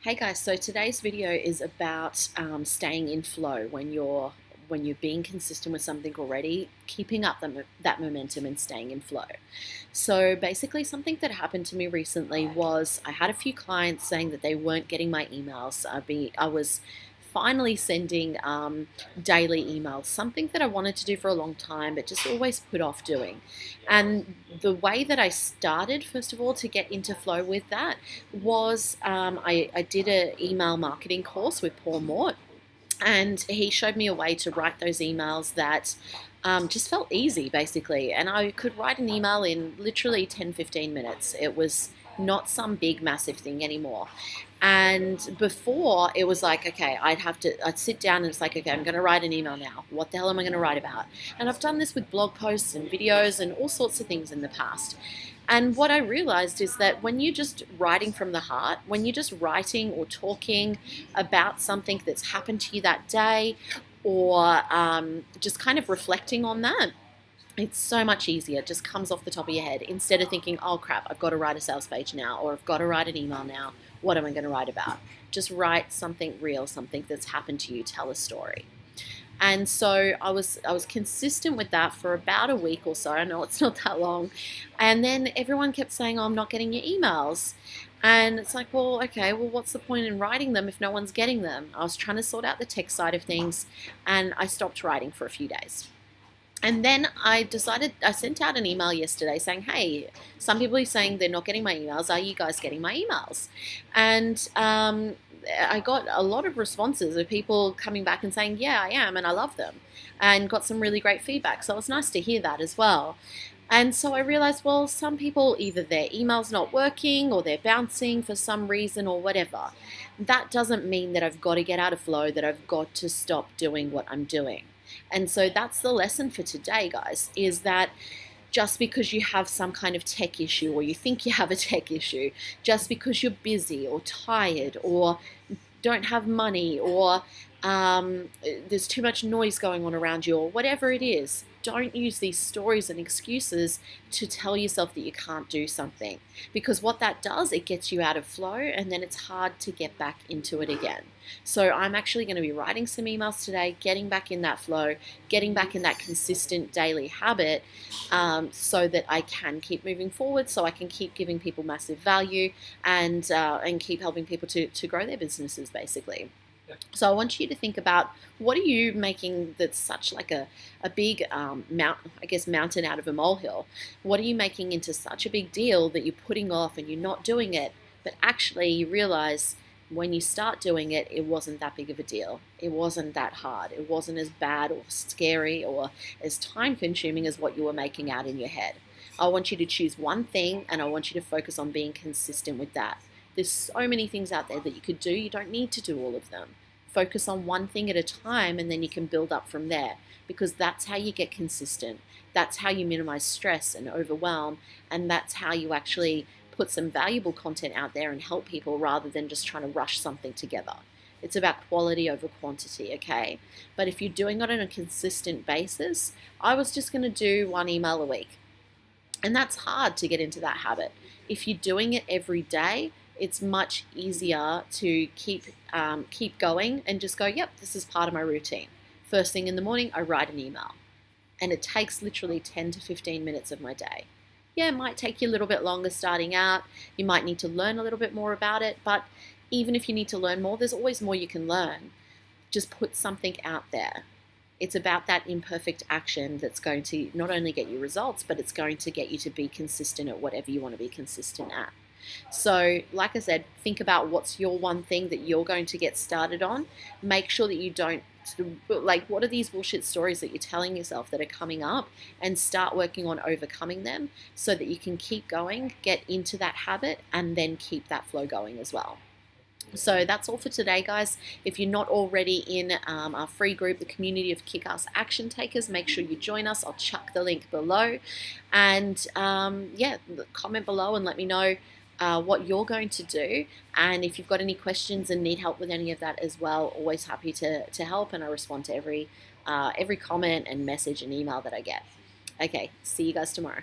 Hey guys, so today's video is about staying in flow when you're being consistent with something already, keeping up that momentum and staying in flow. So basically, something that happened to me recently was I had a few clients saying that they weren't getting my emails. I was finally sending daily emails, something that I wanted to do for a long time, but just always put off doing. And the way that I started, first of all, to get into flow with that was I did an email marketing course with Paul Mort, and he showed me a way to write those emails that just felt easy, basically. And I could write an email in literally 10-15 minutes. It was not some big, massive thing anymore. And before, it was like, okay, I'd sit down and it's like, okay, I'm going to write an email now. What the hell am I going to write about? And I've done this with blog posts and videos and all sorts of things in the past. And what I realized is that when you're just writing from the heart, when you're just writing or talking about something that's happened to you that day, or just kind of reflecting on that, it's so much easier. It just comes off the top of your head instead of thinking, oh crap, I've got to write a sales page now, or I've got to write an email now. What am I going to write about? Just write something real, something that's happened to you, tell a story. And so I was consistent with that for about a week or so. I know it's not that long. And then everyone kept saying, oh, I'm not getting your emails. And it's like, well, okay, well, what's the point in writing them if no one's getting them? I was trying to sort out the tech side of things, and I stopped writing for a few days. And then I sent out an email yesterday saying, hey, some people are saying they're not getting my emails. Are you guys getting my emails? And I got a lot of responses of people coming back and saying, yeah, I am, and I love them, and got some really great feedback. So it was nice to hear that as well. And so I realized, well, some people, either their email's not working or they're bouncing for some reason or whatever. That doesn't mean that I've got to get out of flow, that I've got to stop doing what I'm doing. And so that's the lesson for today, guys, is that just because you have some kind of tech issue, or you think you have a tech issue, just because you're busy or tired or don't have money, or there's too much noise going on around you, or whatever it is, don't use these stories and excuses to tell yourself that you can't do something. Because what that does, it gets you out of flow, and then it's hard to get back into it again. So I'm actually going to be writing some emails today, getting back in that flow, getting back in that consistent daily habit, so that I can keep moving forward, so I can keep giving people massive value, and keep helping people to grow their businesses, basically. So I want you to think about, what are you making that's such like a big mountain out of a molehill? What are you making into such a big deal that you're putting off and you're not doing it, but actually you realize when you start doing it, it wasn't that big of a deal. It wasn't that hard. It wasn't as bad or scary or as time consuming as what you were making out in your head. I want you to choose one thing, and I want you to focus on being consistent with that. There's so many things out there that you could do. You don't need to do all of them. Focus on one thing at a time, and then you can build up from there, because that's how you get consistent. That's how you minimize stress and overwhelm, and that's how you actually put some valuable content out there and help people, rather than just trying to rush something together. It's about quality over quantity, okay? But if you're doing it on a consistent basis, I was just going to do one email a week. And that's hard to get into that habit. If you're doing it every day, it's much easier to keep going and just go, yep, this is part of my routine. First thing in the morning, I write an email. And it takes literally 10 to 15 minutes of my day. Yeah, it might take you a little bit longer starting out. You might need to learn a little bit more about it. But even if you need to learn more, there's always more you can learn. Just put something out there. It's about that imperfect action that's going to not only get you results, but it's going to get you to be consistent at whatever you want to be consistent at. So, like I said, think about what's your one thing that you're going to get started on. Make sure that you don't, like, what are these bullshit stories that you're telling yourself that are coming up, and start working on overcoming them so that you can keep going, get into that habit, and then keep that flow going as well. So that's all for today, guys. If you're not already in our free group, the community of kick-ass action takers, make sure you join us. I'll chuck the link below. And yeah, comment below and let me know what you're going to do. And if you've got any questions and need help with any of that as well, always happy to help. And I respond to every comment and message and email that I get. Okay, see you guys tomorrow.